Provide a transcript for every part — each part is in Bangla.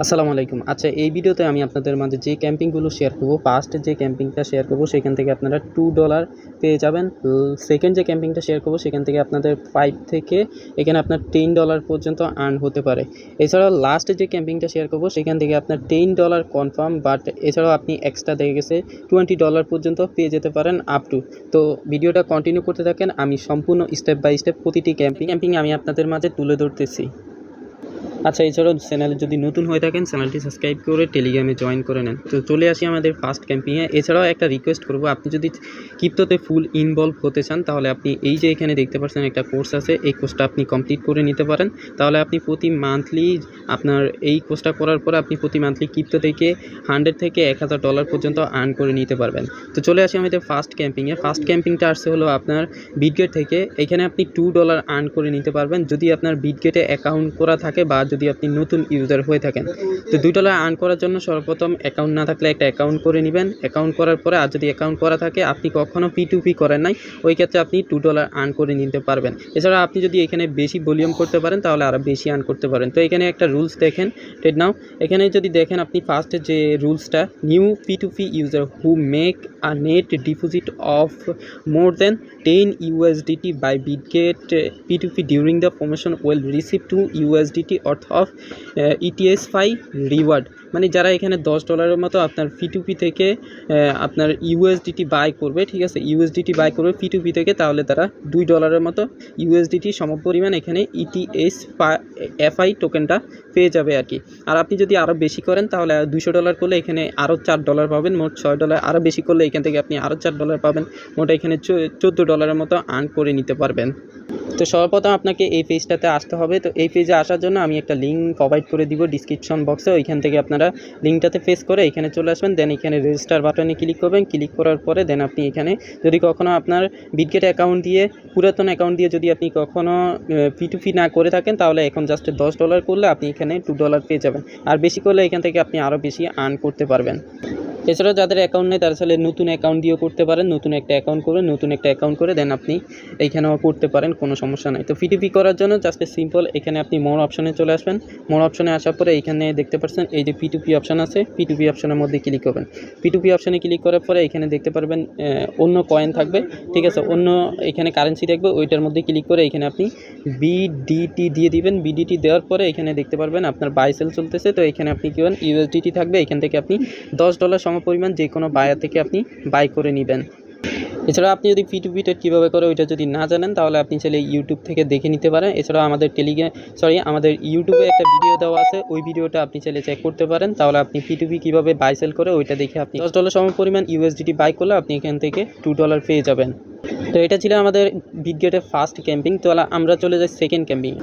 আসসালামু আলাইকুম। আচ্ছা, এই ভিডিওতে আমি আপনাদের মাঝে যে ক্যাম্পিংগুলো শেয়ার করব, ফার্স্ট যে ক্যাম্পিংটা শেয়ার করব সেখান থেকে আপনারা $2 পেয়ে যাবেন। সেকেন্ড যে ক্যাম্পিংটা শেয়ার করব সেখান থেকে আপনাদের 5 থেকে এখানে আপনার $10 পর্যন্ত আর্ন হতে পারে। এছাড়াও লাস্ট যে ক্যাম্পিংটা শেয়ার করব সেখান থেকে আপনার $10 কনফার্ম, বাট এছাড়াও আপনি এক্সট্রা দেখে গেছে $20 পর্যন্ত পেয়ে যেতে পারেন আপ টু। তো ভিডিওটা কন্টিনিউ করতে থাকেন, আমি সম্পূর্ণ স্টেপ বাই স্টেপ প্রতিটি ক্যাম্পিং আমি আপনাদের মাঝে তুলে ধরতেছি। আচ্ছা, এছাড়াও চ্যানেলে যদি নতুন হয়ে থাকেন চ্যানেলটি সাবস্ক্রাইব করে টেলিগ্রামে জয়েন করে নেন। তো চলে আসি আমাদের ফার্স্ট ক্যাম্পিংয়ে। এছাড়াও একটা রিকোয়েস্ট করব, আপনি যদি ক্রিপ্টোতে ফুল ইনভলভ হতে চান তাহলে আপনি এই যে এখানে দেখতে পাচ্ছেন একটা কোর্স আছে, এই কোর্সটা আপনি কমপ্লিট করে নিতে পারেন। তাহলে আপনি প্রতি মান্থলি আপনার এই কোর্সটা করার পরে আপনি প্রতি মান্থলি ক্রিপ্টো থেকে $100 থেকে $1000 পর্যন্ত আর্ন করে নিতে পারবেন। তো চলে আসি আমাদের ফার্স্ট ক্যাম্পিংয়ে। ফার্স্ট ক্যাম্পিংটা আসছে হলো আপনার বিটগেট থেকে। এখানে আপনি $2 আর্ন করে নিতে পারবেন যদি আপনার বিটগেটে অ্যাকাউন্ট করা থাকে বা যদি আপনি নতুন ইউজার হয়ে থাকেন। তো $2 আর্ন করার জন্য সর্বপ্রথম অ্যাকাউন্ট না থাকলে একটা অ্যাকাউন্ট করে নেবেন। অ্যাকাউন্ট করার পরে আর যদি অ্যাকাউন্ট করা থাকে, আপনি কখনও P2P করেন নাই, ওই ক্ষেত্রে আপনি $2 আর্ন করে নিতে পারবেন। এছাড়া আপনি যদি এখানে বেশি ভলিউম করতে পারেন তাহলে আরও বেশি আর্ন করতে পারেন। তো এখানে একটা রুলস দেখেন, টেড নাও। এখানে যদি দেখেন আপনি ফার্স্টে যে রুলসটা, new P2P user who make a net deposit of more than 10 USDT by Bitget P2P during the promotion will receive 2 USDT worth of ETS5 reward. মানে যারা এখানে $10 মতো আপনার P2P থেকে আপনার USDT বাই করবে, ঠিক আছে, USDT বাই করবে P2P থেকে, তাহলে তারা $2 মতো USDT সমপরিমাণ এখানে ETS5 টোকেনটা পেয়ে যাবে আর কি। আর আপনি যদি আরও বেশি করেন তাহলে $200 করলে এখানে আরও $4 পাবেন, মোট $6। আরও বেশি করলে এখান থেকে আপনি আরও $4 পাবেন, মোট এখানে $14 মতো আর্ন করে নিতে পারবেন। তো সর্বপ্রথম আপনাকে এই পেজটাতে আসতে হবে। তো এই পেজে আসার জন্য আমি একটা লিঙ্ক প্রোভাইড করে দিব ডিসক্রিপশন বক্সে, ওইখান থেকে আপনারা লিঙ্কটাতে ফেস করে এখানে চলে আসবেন। দেন এখানে রেজিস্টার বাটনে ক্লিক করবেন। ক্লিক করার পরে দেন আপনি এখানে যদি কখনও আপনার বিটগেট অ্যাকাউন্ট দিয়ে, পুরাতন অ্যাকাউন্ট দিয়ে যদি আপনি কখনও P2P না করে থাকেন তাহলে এখন জাস্ট $10 করলে আপনি এখানে $2 পেয়ে যাবেন। আর বেশি করলে এখান থেকে আপনি আরও বেশি আর্ন করতে পারবেন। এছাড়াও যাদের অ্যাকাউন্ট নেই তারা আসলে নতুন অ্যাকাউন্ট দিয়েও করতে পারেন। নতুন একটা অ্যাকাউন্ট করে দেন আপনি এইখানেও করতে পারেন, কোনো সমস্যা নাই। তো P2P করার জন্য জাস্ট সিম্পল এখানে আপনি মোর অপশনে চলে আসবেন। মোর অপশনে আসার পরে এইখানে দেখতে পাচ্ছেন এই যে P2P অপশন আছে, P2P অপশনের মধ্যে ক্লিক করবেন। P2P অপশনে ক্লিক করার পরে এখানে দেখতে পারবেন অন্য কয়েন থাকবে, ঠিক আছে, অন্য এখানে কারেন্সি থাকবে, ওইটার মধ্যে ক্লিক করে এখানে আপনি BDT দিয়ে দিবেন। BDT দেওয়ার পরে এখানে দেখতে পারবেন আপনার বাই সেল চলতেছে। তো এখানে আপনি কি করেন, USDT থাকবে, এখান থেকে আপনি $10 সমপরিমাণ যে কোনো বায়ার থেকে আপনি বাই করে নেবেন। এছাড়া আপনি যদি P2P ট্রেড কীভাবে করে ওইটা যদি না জানেন তাহলে আপনি চাইলে ইউটিউব থেকে দেখে নিতে পারেন। এছাড়াও আমাদের আমাদের ইউটিউবে একটা ভিডিও দেওয়া আছে, ওই ভিডিওটা আপনি চাইলে চেক করতে পারেন। তাহলে আপনি P2P কীভাবে বাই সেল করে ওইটা দেখে আপনি $10 সমপরিমাণ USDT বাই করলে আপনি এখান থেকে $2 পেয়ে যাবেন। তো এটা ছিল আমাদের বিটগেটের ফার্স্ট ক্যাম্পিং। তো আমরা চলে যাই সেকেন্ড ক্যাম্পিং।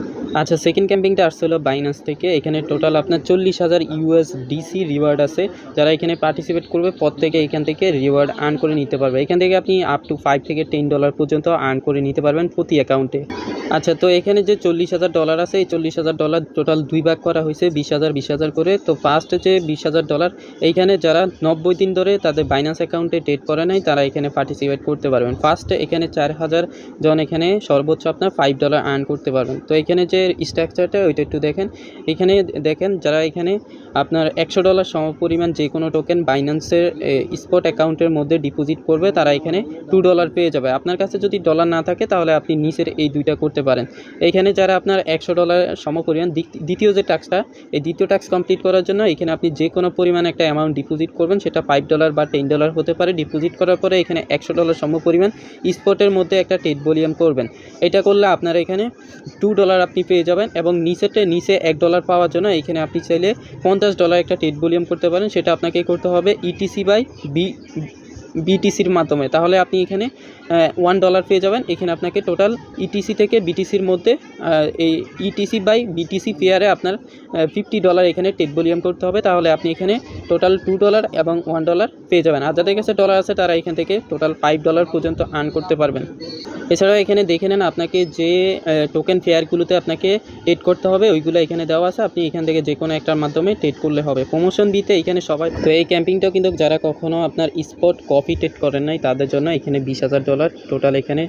আচ্ছা, সেকেন্ড ক্যাম্পিংটা আসছে হলো বাইন্যান্স থেকে। এখানে টোটাল আপনার 40,000 USDC রিওয়ার্ড আছে। যারা এখানে পার্টিসিপেট করবে প্রত্যেকে এখান থেকে রিওয়ার্ড আর্ন করে নিতে পারবে। এখান থেকে আপনি আপ টু 5 থেকে $10 পর্যন্ত আর্ন করে নিতে পারবেন প্রতি অ্যাকাউন্টে। আচ্ছা, তো এখানে যে $40,000 আছে, এই $40,000 টোটাল 2 ভাগ করা হয়েছে, 20,000 করে। তো ফার্স্ট যে $20,000 এইখানে যারা 90 দিন ধরে তাদের বাইন্যান্স অ্যাকাউন্টে ট্রেড করে নাই তারা এখানে পার্টিসিপেট করতে পারবেন। ফার্স্টে এখানে 4,000 জন এখানে সর্বোচ্চ আপনার $5 আর্ন করতে পারবেন। তো এখানে যে স্ট্রাকচারটা ওইটা একটু দেখেন। এখানে দেখেন যারা এখানে আপনার $100 সমপরিমাণ যে কোনো টোকেন বাইন্যান্সের স্পট অ্যাকাউন্টের মধ্যে ডিপোজিট করবে তারা এখানে $2 পেয়ে যাবে। আপনার কাছে যদি ডলার না থাকে তাহলে আপনি নিচের এই দুইটা করতে পারেন। এইখানে যারা আপনার $100 সমপরিমাণ, দ্বিতীয় যে টাস্কটা, এই দ্বিতীয় টাস্ক কমপ্লিট করার জন্য এখানে আপনি যে কোনো পরিমাণ একটা অ্যামাউন্ট ডিপোজিট করবেন, সেটা $5 বা $10 হতে পারে। ডিপোজিট করার পরে এখানে $100 সমপরিমাণ স্পটের মধ্যে একটা ট্রেড ভলিউম করবেন। এটা করলে আপনার এখানে $2 আপনি পেয়ে যাবেন। এবং নিচে $1 পাওয়ার জন্য এখানে আপনি চাইলে $50 একটা ট্রেড ভলিউম করতে পারেন। সেটা আপনাকে করতে হবে ETC বাই BTCর মাধ্যমে। তাহলে আপনি এখানে $1 পেয়ে যাবেন। এখানে আপনাকে টোটাল ETC থেকে BTCর মধ্যে এই ETC বাই BTC পেয়ারে আপনার $50 এখানে ট্রেড ভলিউম করতে হবে। তাহলে আপনি এখানে টোটাল $2 এবং $1 পেয়ে যাবেন। আর যাদের কাছে ডলার আছে তারা এখান থেকে টোটাল $5 পর্যন্ত আর্ন করতে পারবেন। এছাড়াও এখানে দেখে নেন আপনাকে যে টোকেন ফেয়ারগুলোতে আপনাকে ট্রেড করতে হবে ওইগুলো এখানে দেওয়া আছে, আপনি এখান থেকে যে কোনো একটার মাধ্যমে ট্রেড করলে হবে। প্রমোশন দিতে এখানে সবাই, তো এই ক্যাম্পিংটাও কিন্তু যারা কখনো আপনার স্পট কপি ট্রেড করেন নাই তাদের জন্য এখানে $20,000 টোটাল, এখানে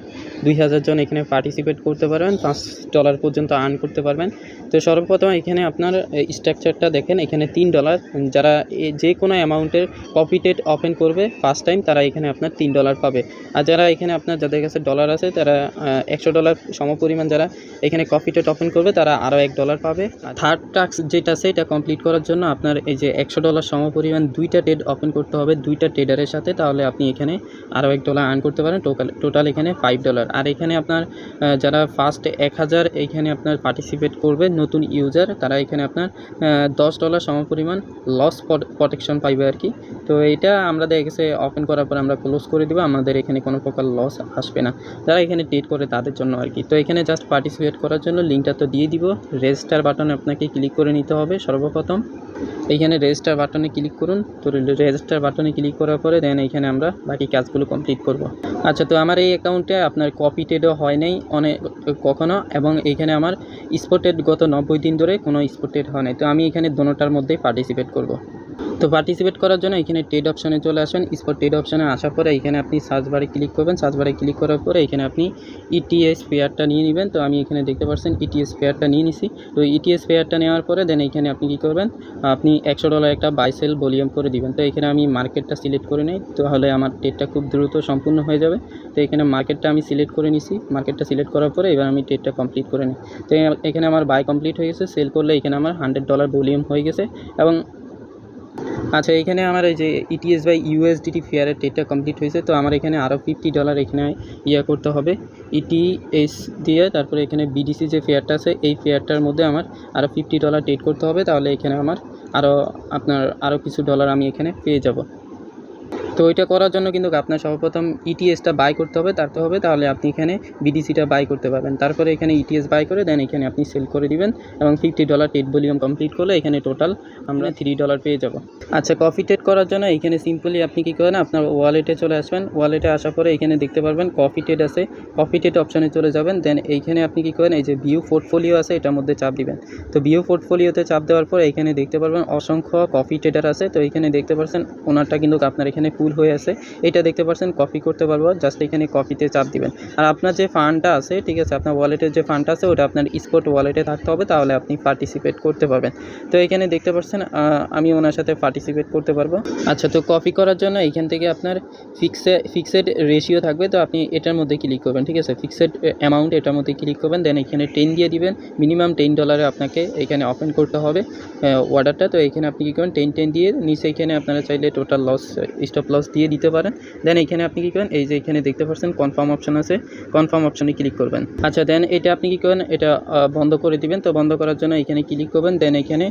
2,000 জন এখানে পার্টিসিপেট করতে পারবেন, $5 পর্যন্ত আর্ন করতে পারবেন। তো সর্বপ্রথম এখানে আপনার স্ট্রাকচারটা দেখেন, এখানে $3, যারা যে কোনো অ্যামাউন্টের কপি ট্রেড ওপেন করবে ফার্স্ট টাইম তারা এখানে আপনার $3 পাবে। আর যারা এখানে আপনার যাদের কাছে ডলার আছে তারা $100 সমপরিমাণ যারা এখানে কপি ট্রেড ওপেন করবে তারা আরও $1 পাবে। থার্ড টাস্ক যেটা আছে এটা কমপ্লিট করার জন্য আপনার এই যে $100 সমপরিমাণ 2টা ট্রেড ওপেন করতে হবে 2টা ট্রেডারের সাথে, তাহলে আপনি এখানে আরও $1 আর্ন করতে পারেন। টোটাল এখানে $5। আর এখানে আপনার যারা ফার্স্ট 1000 এখানে আপনার পার্টিসিপেট করবে নতুন ইউজার, তারা এখানে আপনার $10 সমপরিমাণ লস প্রোটেকশন পাইবে আর কি। তো এইটা আমরা দেখেছি ওপেন করার পর আমরা ক্লোজ করে দেবো, আমাদের এখানে কোনো প্রকার লস আসবে না যারা এখানে ট্রেড করে তাদের জন্য আর কি। তো এখানে জাস্ট পার্টিসিপেট করার জন্য লিঙ্কটা তো দিয়ে দিব, রেজিস্টার বাটনে আপনাকে ক্লিক করে নিতে হবে। সর্বপ্রথম এইখানে রেজিস্টার বাটনে ক্লিক করুন। তো রেজিস্টার বাটনে ক্লিক করার পরে দেন এইখানে আমরা বাকি কাজগুলো কমপ্লিট করব। আচ্ছা, তো আমার এই অ্যাকাউন্টে আপনার কপি ট্রেডও হয় নাই অনেক কখনো, এবং এইখানে আমার স্পট ট্রেড গত 90 দিন ধরে কোনো স্পট ট্রেড হয় নাই। তো আমি এখানে দোনোটার মধ্যেই পার্টিসিপেট করব। তো পার্টিসিপেট করার জন্য এখানে ট্রেড অপশানে চলে আসবেন। স্পট ট্রেড অপশানে আসার পরে এখানে আপনি সার্চ বারে ক্লিক করবেন। সার্চ বারে ক্লিক করার পরে এখানে আপনি ইটিএস পেয়ারটা নিয়ে নেবেন। তো আমি এখানে দেখতে পাচ্ছেন ইটিএস পেয়ারটা নিয়ে নিছি। তো ইটিএস পেয়ারটা নেওয়ার পরে দেন এখানে আপনি কী করবেন, আপনি $100 একটা বাই সেল ভলিউম করে দিবেন। তো এখানে আমি মার্কেটটা সিলেক্ট করে নিই, তাহলে আমার ট্রেডটা খুব দ্রুত সম্পূর্ণ হয়ে যাবে। তো এখানে মার্কেটটা আমি সিলেক্ট করে নিছি। মার্কেটটা সিলেক্ট করার পরে এবার আমি ট্রেডটা কমপ্লিট করে নিই। তো এখানে আমার বাই কমপ্লিট হয়ে গেছে, সেল করলে এখানে আমার $100 ভলিউম হয়ে গেছে। এবং আচ্ছা, এখানে আমার এই যে ইটিএস বাই ইউএসডিটি ফেয়ারের ট্রেডটা কমপ্লিট হয়েছে। তো আমার এখানে আরও $50 এখানে করতে হবে ইটিএস দিয়ে, তারপরে এখানে বিডিসি যে ফেয়ারটা আছে এই ফেয়ারটার মধ্যে আমার আরও $50 ট্রেড করতে হবে, তাহলে এখানে আমার আরও কিছু ডলার আমি এখানে পেয়ে যাব। তো ওইটা করার জন্য কিন্তু আপনার সর্বপ্রথম ইটিএসটা বাই করতে হবে, তাহলে আপনি এখানে বিডিসিটা বাই করতে পারবেন। তারপরে এখানে ইটিএস বাই করে দেন এখানে আপনি সেল করে দিবেন, এবং $50 ট্রেড ভলিউম কমপ্লিট করলে এখানে টোটাল আমরা $3 পেয়ে যাব। আচ্ছা, কপি ট্রেড করার জন্য এখানে সিম্পলি আপনি কী করেন, আপনার ওয়ালেটে চলে আসবেন। ওয়ালেটে আসার পরে এখানে দেখতে পারবেন কপি ট্রেড আছে, কপি ট্রেড অপশানে চলে যাবেন। দেন এইখানে আপনি কী করেন, এই যে ভিউ পোর্টফোলিও আছে এটার মধ্যে চাপ দিবেন। তো ভিউ পোর্টফোলিওতে চাপ দেওয়ার পর এখানে দেখতে পারবেন অসংখ্য কপি ট্রেডার আছে। তো এখানে দেখতে পাচ্ছেন ওনারটা কিন্তু আপনার এখানে ফুল হয়ে আছে, এটা দেখতে পাচ্ছেন কপি করতে পারবো, জাস্ট এখানে কপিতে চাপ দিবেন। আর আপনার যে ফান্ডটা আছে, ঠিক আছে, আপনার ওয়ালেটের যে ফান্ডটা আছে ওটা আপনার স্পট ওয়ালেটে থাকতে হবে, তাহলে আপনি পার্টিসিপেট করতে পারবেন। তো এখানে দেখতে পাচ্ছেন আমি ওনার সাথে পার্টিসিপেট করতে পারবো। আচ্ছা, তো কপি করার জন্য এখান থেকে আপনার ফিক্সড রেশিও থাকবে, তো আপনি এটার মধ্যে ক্লিক করবেন, ঠিক আছে, ফিক্সড অ্যামাউন্ট এটার মধ্যে ক্লিক করবেন। দেন এখানে 10 দিয়ে দিবেন, মিনিমাম $10 আপনাকে এখানে ওপেন করতে হবে অর্ডারটা। তো এখানে আপনি কী করেন 10 দিয়ে নিচে এখানে আপনারা চাইলে টোটাল লস স্টপ লস দিয়ে দিতে পারেন। দেন এখানে আপনি কী করেন, এই যে এখানে দেখতে পাচ্ছেন কনফার্ম অপশন আছে, কনফার্ম অপশনে ক্লিক করবেন। আচ্ছা, দেন এটা আপনি কী করেন, এটা বন্ধ করে দিবেন। তো বন্ধ করার জন্য এখানে ক্লিক করবেন। দেন এখানে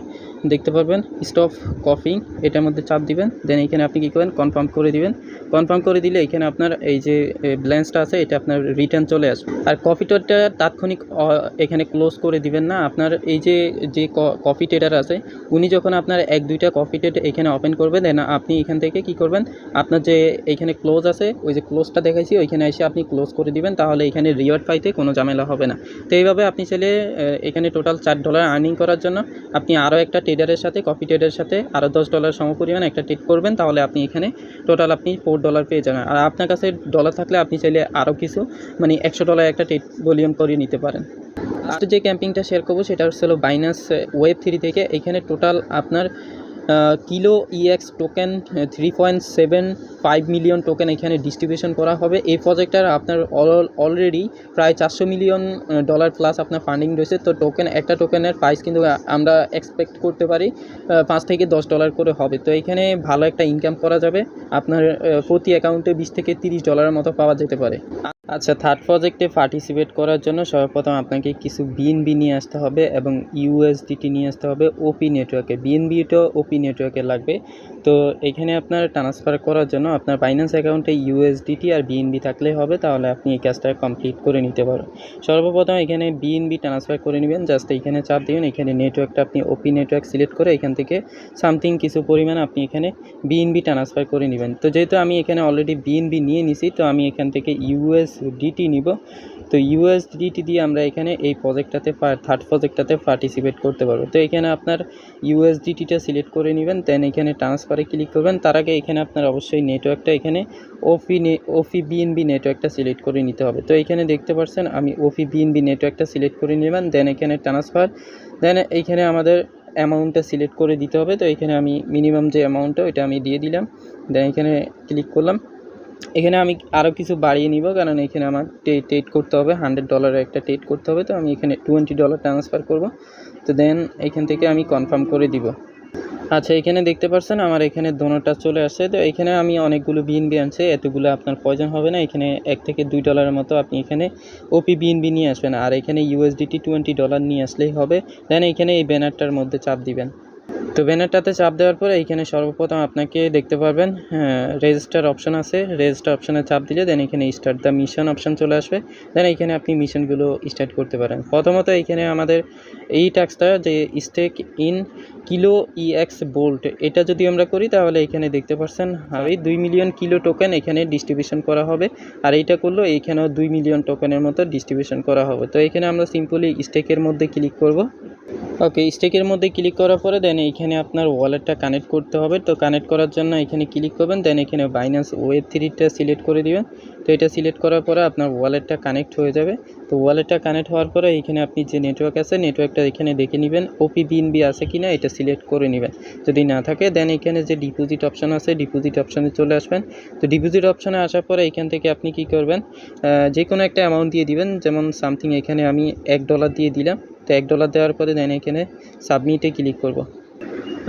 দেখতে পারবেন স্টপ কপিং, এটার মধ্যে চাপ দিবেন। দেন এখানে আপনি কী করেন, কনফার্ম করে দিবেন। কনফার্ম করে দিলে এখানে আপনার এই যে ব্যালেন্সটা আছে এটা আপনার রিটার্ন চলে আসবে। আর কপি ট্রেডটা তাৎক্ষণিক এখানে ক্লোজ করে দিবেন না। আপনার এই যে কপি ট্রেডার আছে উনি যখন আপনার 1-2টা কপি ট্রেড এখানে ওপেন করবে, দেন আপনি এখান থেকে কী করবেন, আপনার যে এখানে ক্লোজ আছে ওই যে ক্লোজটা দেখাইছি ওইখানে এসে আপনি ক্লোজ করে দিবেন, তাহলে এখানে রিওয়ার্ড পাইতে কোনো ঝামেলা হবে না। তো এইভাবে আপনি চাইলে এখানে টোটাল $4 আর্নিং করার জন্য আপনি আরও একটা ট্রেডারের সাথে কপি ট্রেডের সাথে আরও $10 সমপরিমাণ একটা ট্রেড করবেন, তাহলে আপনি এখানে টোটাল আপনি $4 পেয়ে যাবেন। আর আপনার কাছে ডলার থাকলে আপনি চাইলে আরও কিছু মানে $100 একটা ট্রেড ভলিউম করে নিতে পারেন। লাস্ট যে ক্যাম্পিংটা শেয়ার করবো সেটা হচ্ছে বাইন্যান্স ওয়েব3 থেকে। এখানে টোটাল আপনার kilo EX token 3.75 million token এখানে ডিস্ট্রিবিউশন করা হবে। এই প্রজেক্টটার আপনার অলরেডি প্রায় $400 মিলিয়ন প্লাস আপনার ফান্ডিং রয়েছে। তো একটা টোকেনের প্রাইস কিন্তু আমরা এক্সপেক্ট করতে পারি $5 থেকে $10 করে হবে। তো এখানে ভালো একটা ইনকাম করা যাবে, আপনার প্রতি অ্যাকাউন্টে $20 থেকে $30 মতো পাওয়া যেতে পারে। আচ্ছা, থার্ড প্রজেক্টে পার্টিসিপেট করার জন্য সর্বপ্রথম আপনাকে কিছু বিএনবি নিয়ে আসতে হবে এবং ইউএসডিটি নিয়ে আসতে হবে ওপি নেটওয়ার্কে। বিএনবিটাও ওপি নেটওয়ার্কে লাগবে। তো এখানে আপনার ট্রান্সফার করার জন্য আপনার বাইন্যান্স অ্যাকাউন্টে ইউএসডিটি আর বিএনবি থাকলেই হবে, তাহলে আপনি এই কাজটা কমপ্লিট করে নিতে পারবেন। সর্বপ্রথম এখানে বিএনবি ট্রান্সফার করে নেবেন, জাস্ট এখানে চাপ দিবেন। এখানে নেটওয়ার্কটা আপনি ওপি নেটওয়ার্ক সিলেক্ট করে এখান থেকে সামথিং কিছু পরিমাণ আপনি এখানে বিএনবি ট্রান্সফার করে নেবেন। তো যেহেতু আমি এখানে অলরেডি বিএনবি নিয়ে নিছি, তো আমি এখান থেকে ইউএসডিটি নিব। তো ইউএসডিটি দিয়ে আমরা এখানে এই প্রজেক্টটাতে থার্ড প্রজেক্টটাতে পার্টিসিপেট করতে পারবো। তো এখানে আপনার ইউএসডিটিটা সিলেক্ট করে নেবেন, দেন এখানে ট্রান্সফারে ক্লিক করবেন। তার আগে এখানে আপনার অবশ্যই নেটওয়ার্কটা এখানে ওপি বিএনবি নেটওয়ার্কটা সিলেক্ট করে নিতে হবে। তো এখানে দেখতে পাচ্ছেন আমি ওপি বিএনবি নেটওয়ার্কটা সিলেক্ট করে নেবেন, দেন এখানে ট্রান্সফার, দেন এইখানে আমাদের অ্যামাউন্টটা সিলেক্ট করে দিতে হবে। তো এখানে আমি মিনিমাম যে অ্যামাউন্টটা ওইটা আমি দিয়ে দিলাম, দেন এখানে ক্লিক করলাম। এখানে আমি আরও কিছু বাড়িয়ে নিব, কারণ এখানে আমার ট্রেড করতে হবে, $100 একটা ট্রেড করতে হবে। তো আমি এখানে $20 ট্রান্সফার করব। তো দেন এখান থেকে আমি কনফার্ম করে দিব। আচ্ছা, এখানে দেখতে পাচ্ছেন আমার এখানে দোনোটা চলে আসছে। তো এখানে আমি অনেকগুলো বিএনবি আনছি, এতগুলো আপনার প্রয়োজন হবে না। এখানে $1 থেকে $2 মতো আপনি এখানে ওপি বিএনবি নিয়ে আসবেন, আর এখানে ইউএসডিটি $20 নিয়ে আসলেই হবে। দেন এখানে এই ব্যানারটার মধ্যে চাপ দিবেন। তো ব্যানারটাতে চাপ দেওয়ার পরে এইখানে সর্বপ্রথম আপনাকে দেখতে পারবেন রেজিস্টার অপশান আছে, রেজিস্টার অপশানে চাপ দিলে দেন এখানে স্টার্ট দ্য মিশন অপশান চলে আসবে। দেন এইখানে আপনি মিশনগুলো স্টার্ট করতে পারেন। প্রথমত এইখানে আমাদের এই টাস্কটা যে stake in KiloEx bolt, এটা যদি আমরা করি তাহলে এখানে দেখতে পাচ্ছেন এই 2 মিলিয়ন কিলো টোকেন এখানে ডিস্ট্রিবিউশন করা হবে। আর এইটা করলো এইখানেও 2 মিলিয়ন টোকেনের মতো ডিস্ট্রিবিউশন করা হবে। তো এখানে আমরা সিম্পলি স্টেকের মধ্যে ক্লিক করব। ওকে, স্টেকের মধ্যে ক্লিক করার পরে দেন এইখানে আপনার ওয়ালেটটা কানেক্ট করতে হবে। তো কানেক্ট করার জন্য এখানে ক্লিক করবেন, দেন এখানে বাইন্যান্স ওয়েব3টা সিলেক্ট করে দিবেন। তো এটা সিলেক্ট করার পরে আপনার ওয়ালেটটা কানেক্ট হয়ে যাবে। তো ওয়ালেটটা কানেক্ট হওয়ার পরে এখানে আপনি যে নেটওয়ার্ক আছে নেটওয়ার্কটা এখানে দেখে নেবেন, ওপি বিএনবি আছে কিনা এটা সিলেক্ট করে নেবেন। যদি না থাকে দেন এখানে যে ডিপোজিট অপশান আছে ডিপোজিট অপশানে চলে আসবেন। তো ডিপোজিট অপশানে আসার পরে এখান থেকে আপনি কি করবেন, যে কোনো একটা অ্যামাউন্ট দিয়ে দিবেন। যেমন সামথিং এখানে আমি $1 দিয়ে দিলাম। তো $1 দেওয়ার পরে দেন এখানে সাবমিটে ক্লিক করব।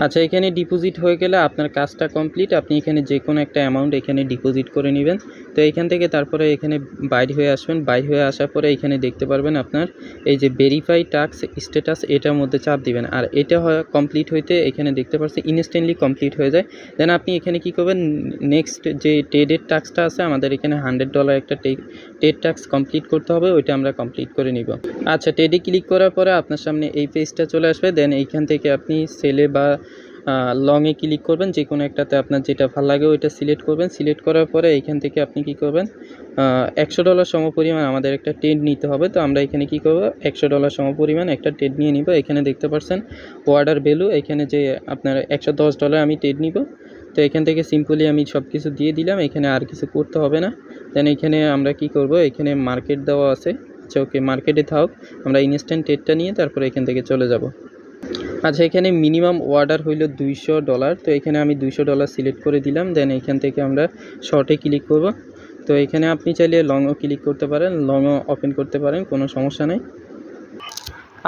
আচ্ছা, এখানে ডিপোজিট হয়ে গেলে আপনার কাজটা কমপ্লিট। আপনি এখানে যে কোনো একটা অ্যামাউন্ট এখানে ডিপোজিট করে নেবেন। তো এইখান থেকে তারপরে এখানে বাইর হয়ে আসবেন। বাইর হয়ে আসার পরে এখানে দেখতে পারবেন আপনার এই যে ভেরিফাই টাস্ক স্ট্যাটাস, এটার মধ্যে চাপ দিবেন। আর এটা কমপ্লিট হইতে এখানে দেখতে পাচ্ছেন ইনস্ট্যান্টলি কমপ্লিট হয়ে যায়। দেন আপনি এখানে কি করবেন, নেক্সট যে ট্রেডের টাস্কটা আছে আমাদের এখানে $100 একটা ট্রেড টাস্ক কমপ্লিট করতে হবে, ওইটা আমরা কমপ্লিট করে নিব। আচ্ছা, ট্রেডে ক্লিক করার পরে আপনার সামনে এই পেজটা চলে আসবে। দেন এইখান থেকে আপনি সেলে বা লংয়ে ক্লিক করবেন, যে কোনো একটাতে আপনার যেটা ভালো লাগে ওইটা সিলেক্ট করবেন। সিলেক্ট করার পরে এইখান থেকে আপনি কি করবেন, $100 সমপরিমাণ আমাদের একটা ট্রেড নিতে হবে। তো আমরা এখানে কি করব, $100 সমপরিমাণ একটা ট্রেড নিয়ে নিব। এখানে দেখতে পাচ্ছেন অর্ডার ভ্যালু, এখানে যে আপনার $110 আমি ট্রেড নিব। তো এখান থেকে সিম্পলি আমি সব কিছু দিয়ে দিলাম, এখানে আর কিছু করতে হবে না। দেন এখানে আমরা কি করব, এখানে মার্কেট দেওয়া আছে। আচ্ছা, ওকে, মার্কেটে থাক, আমরা ইনস্ট্যান্ট ট্রেডটা নিয়ে তারপরে এখান থেকে চলে যাব। আচ্ছা, এখানে মিনিমাম অর্ডার হইল $200। তো এখানে আমি $200 সিলেক্ট করে দিলাম। দেন এখান থেকে আমরা শর্টে ক্লিক করব। তো এখানে আপনি চাইলে লংও ক্লিক করতে পারেন, লংও ওপেন করতে পারেন, কোনো সমস্যা নেই।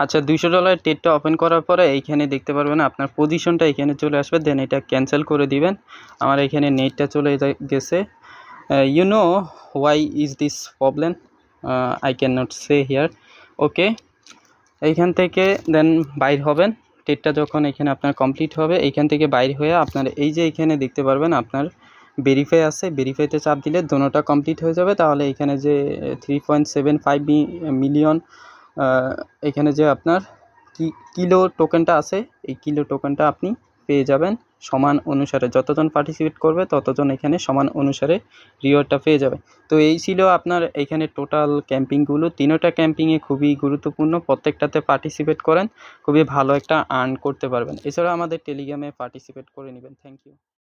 আচ্ছা, $200 ট্রেডটা ওপেন করার পরে এইখানে দেখতে পারবেন আপনার পজিশনটা এখানে চলে আসবে। দেন এটা ক্যান্সেল করে দিবেন। আমার এখানে নেটটা চলে গেছে। You know why is this problem, I can not say here. Okay, এইখান থেকে দেন বাইর হবেন। ট্রেডটা যখন এখানে আপনার কমপ্লিট হবে এইখান থেকে বাইর হয়ে আপনার এই যে এখানে দেখতে পারবেন আপনার ভেরিফাই আছে, ভেরিফাইতে চাপ দিলে দোনোটা কমপ্লিট হয়ে যাবে। তাহলে এখানে যে 3.75 মিলিয়ন এখানে যে আপনার কিলো টোকেনটা আছে, এই কিলো টোকেনটা আপনি পেয়ে যাবেন সমান অনুসারে। যতজন পার্টিসিপেট করবে ততজন এখানে সমান অনুসারে রিওয়ার্ডটা পেয়ে যাবে। তো এই ছিল আপনার এখানে টোটাল ক্যাম্পিংগুলো। তিনোটা ক্যাম্পিংয়ে খুবই গুরুত্বপূর্ণ, প্রত্যেকটাতে পার্টিসিপেট করেন, খুবই ভালো একটা আর্ন করতে পারবেন। এছাড়া আমাদের টেলিগ্রামে পার্টিসিপেট করে নেবেন। Thank you.